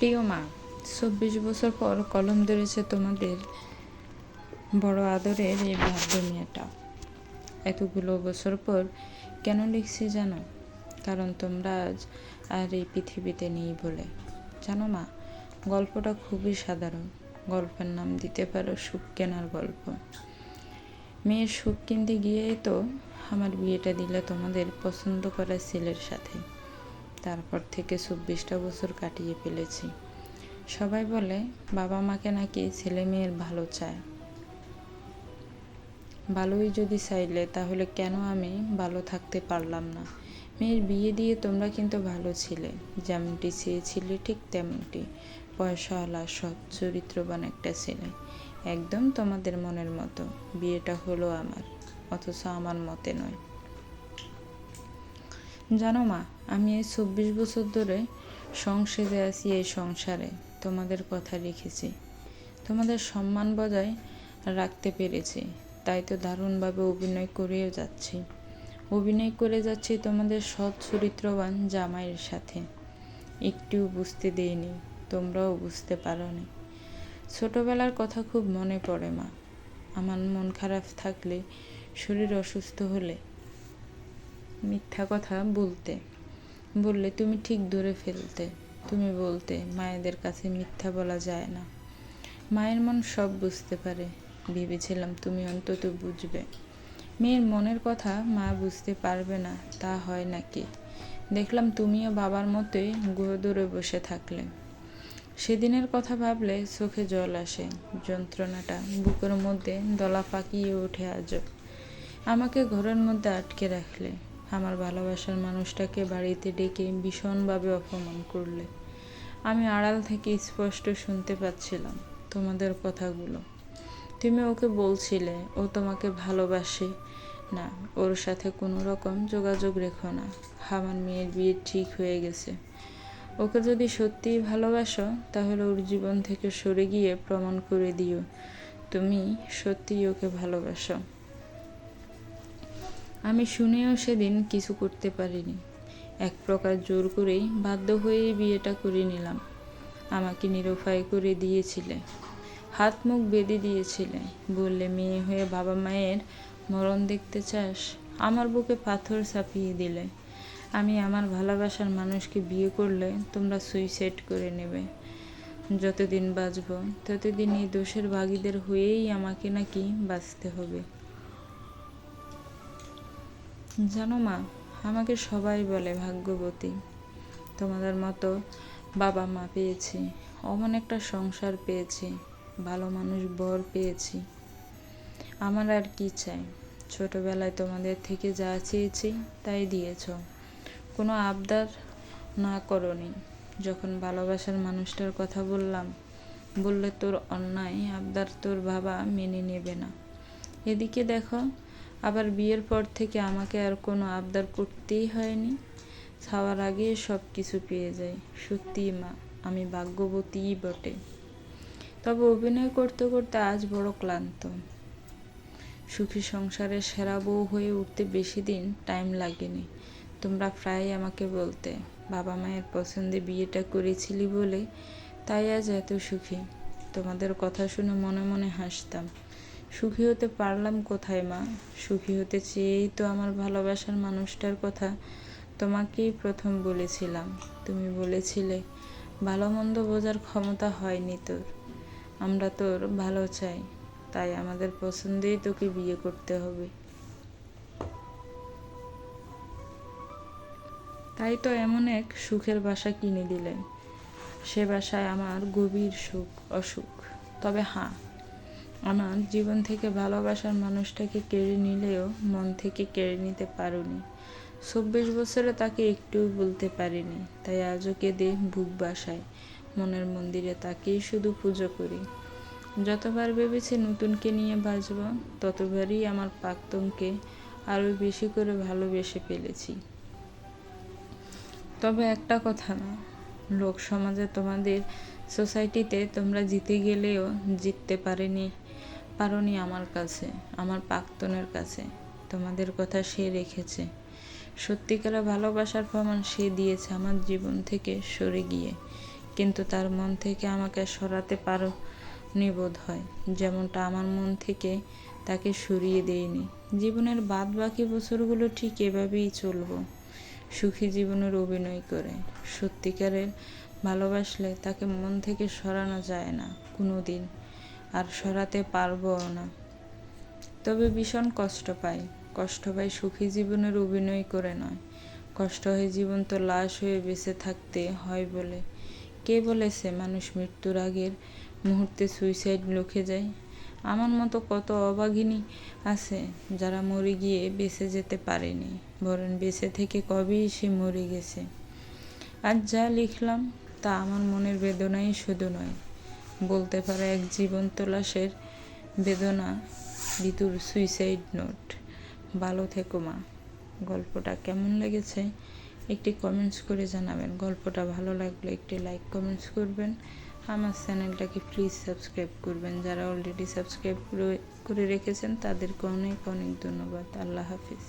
প্রিয় মা, 24 বছর পর কলম ধরেছে তোমাদের বড় আদরের এই ভাগ্য মেয়েটা। এতগুলো বছর পর কেন লিখছি জানো? কারণ তোমরা আজ আর এই পৃথিবীতে নেই বলে। জানো মা, গল্পটা খুবই সাধারণ। গল্পের নাম দিতে পারো সুখ কেনার গল্প। মেয়ের সুখ কিনতে গিয়েই তো আমার বিয়েটা দিলে তোমাদের পছন্দ করা ছেলের সাথে। তারপর থেকে 24টা বছর কাটিয়ে ফেলেছি। সবাই বলে বাবা মাকে নাকি ছেলে মেয়ের ভালো চায়। ভালোই যদি চাইলে তাহলে কেন আমি ভালো থাকতে পারলাম না? মেয়ের বিয়ে দিয়ে তোমরা কিন্তু ভালো ছিলে, যেমনটি চেয়েছিলে ঠিক তেমনটি। পয়সাওয়ালা, সৎ, চরিত্রবান একটা ছেলে, একদম তোমাদের মনের মতো। বিয়েটা হলো আমার, অথচ আমার মতে নয়। জানো মা, আমি এই 24 বছর ধরে সংসারে আছি। এই সংসারে তোমাদের কথা রেখেছি, তোমাদের সম্মান বজায় রাখতে পেরেছি। তাই তো দারুণভাবে অভিনয় করে যাচ্ছি তোমাদের সৎ চরিত্রবান জামাইয়ের সাথে। একটুও বুঝতে দেইনি, তোমরাও বুঝতে পারোনি। ছোটবেলার কথা খুব মনে পড়ে মা। আমার মন খারাপ থাকলে, শরীর অসুস্থ হলে মিথ্যা কথা বললে তুমি ঠিক ধরে ফেলতে। তুমি বলতে মায়েদের কাছে মিথ্যা বলা যায় না, মায়ের মন সব বুঝতে পারে। ভেবেছিলাম তুমি অন্তত বুঝবে। মেয়ের মনের কথা মা বুঝতে পারবে না তা হয় নাকি? দেখলাম তুমিও বাবার মতোই গুহ ধরে বসে থাকলে। সেদিনের কথা ভাবলে চোখে জল আসে। যন্ত্রণাটা বুকের মধ্যে দলা পাকিয়ে ওঠে আজও। আমাকে ঘরের মধ্যে আটকে রাখলে, আমার ভালোবাসার মানুষটাকে বাড়িতে ডেকে ভীষণভাবে অপমান করলে। আমি আড়াল থেকে স্পষ্ট শুনতে পাচ্ছিলাম তোমাদের কথাগুলো। তুমি ওকে বলছিলে ও তোমাকে ভালোবাসে না, ওর সাথে কোনো রকম যোগাযোগ রেখো না। আমার মেয়ের বিয়ে ঠিক হয়ে গেছে। ওকে যদি সত্যিই ভালোবাসো তাহলে ওর জীবন থেকে সরে গিয়ে প্রমাণ করে দিও তুমি সত্যিই ওকে ভালোবাসো। আমি শুনেও সেদিন কিছু করতে পারিনি। এক প্রকার জোর করেই বাধ্য হয়েই বিয়েটা করে নিলাম। আমাকে নিরুপায় করে দিয়েছিলে, হাত মুখ বেঁধে দিয়েছিলে। বললে মেয়ে হয়ে বাবা মায়ের মরণ দেখতে চাস। আমার বুকে পাথর চাপিয়ে দিলে। আমি আমার ভালোবাসার মানুষকে বিয়ে করলে তোমরা সুইসাইড করে নেবে। যতদিন বাঁচব ততদিন এই দোষের ভাগীদের হয়েই আমাকে নাকি বাঁচতে হবে। জানো মা, আমাকে সবাই বলে ভাগ্যবতী। তোমাদের মতো বাবা মা পেয়েছি, অমন একটা সংসার পেয়েছি, ভালো মানুষ বর পেয়েছি। আমার আর কি চাই? ছোটবেলায় তোমাদের থেকে যা চেয়েছি তাই দিয়েছ, কোনো আবদার না করনি। যখন ভালোবাসার মানুষটার কথা বললে তোর অন্যায় আবদার তোর বাবা মেনে নেবে না। এদিকে দেখো, আবার বিয়ের পর থেকে আমাকে আর কোনো আবদার করতেই হয়নি। ছাওয়ার আগে সব কিছু পেয়ে যাই। সত্যি মা, আমি ভাগ্যবতীই বটে। তবে অভিনয় করতে করতে আজ বড় ক্লান্ত। সুখী সংসারের সেরা বউ হয়ে উঠতে বেশি দিন টাইম লাগেনি। তোমরা প্রায় আমাকে বলতে বাবা মায়ের পছন্দে বিয়েটা করেছিলি বলে তাই আজ এত সুখী। তোমাদের কথা শুনে মনে মনে হাসতাম। সুখী হতে পারলাম কোথায় মা? সুখী হতে চেয়েই তো আমার ভালোবাসার মানুষটার কথা তোমাকেই প্রথম বলেছিলাম। তুমি বলেছিলে ভালো মন্দ বোঝার ক্ষমতা হয়নি তোর। আমরা তোর ভালো চাই, তাই আমাদের পছন্দেই তোকে বিয়ে করতে হবে। তাই তো এমন এক সুখের বাসা কিনে দিলেন। সে বাসায় আমার গভীর অসুখ। তবে হ্যাঁ, আমার জীবন থেকে ভালোবাসার মানুষটাকে কেড়ে নিলেও মন থেকে কেড়ে নিতে পারোনি। 24 বছরে তাকে একটুও বলতে পারিনি, তাই আজও কেঁদে বুক বাসায় মনের মন্দিরে তাকেই শুধু পুজো করি। যতবার ভেবেছি নতুনকে নিয়ে বাঁচব, ততবারই আমার প্রাক্তনকে আরও বেশি করে ভালোবেসে ফেলেছি। তবে একটা কথা না, লোক সমাজে তোমাদের সোসাইটিতে তোমরা জিতে গেলেও জিততে পারোনি আমার কাছে, আমার প্রাক্তনের কাছে। তোমাদের কথা সে রেখেছে। সত্যিকারের ভালোবাসার প্রমাণ সে দিয়েছে আমার জীবন থেকে সরে গিয়ে। কিন্তু তার মন থেকে আমাকে সরাতে পারোনি বোধ হয়, যেমনটা আমার মন থেকে তাকে সরিয়ে দেইনি। জীবনের বাদ বাকি বছরগুলো ঠিক এভাবেই চলবো, সুখী জীবনের অভিনয় করে। সত্যিকারের ভালোবাসলে তাকে মন থেকে সরানো যায় না কোনো দিন, আর সরাতে পারবও না। তবে ভীষণ কষ্ট পাই সুখী জীবনের অভিনয় করে নয়। কষ্ট হয় জীবন্ত লাশ হয়ে বেঁচে থাকতে হয় বলে। কে বলেছে মানুষ মৃত্যুর আগের মুহূর্তে সুইসাইড লিখে যায়? আমার মতো কত অভাগিনী আছে যারা মরে গিয়ে বেঁচে যেতে পারেনি, বরং বেঁচে থেকে কবেই সে মরে গেছে। আজ যা লিখলাম তা আমার মনের বেদনাই শুধু নয়, বলতে পারে এক জীবন্ত লাশের বেদনা, ঋতুর সুইসাইড নোট। ভালো থেকো মা। গল্পটা কেমন লেগেছে একটি কমেন্টস করে জানাবেন। গল্পটা ভালো লাগলে একটি লাইক কমেন্টস করবেন। আমার চ্যানেলটাকে প্লিজ সাবস্ক্রাইব করবেন। যারা অলরেডি সাবস্ক্রাইব করে রেখেছেন তাদেরকে অনেক অনেক ধন্যবাদ। আল্লাহ হাফিজ।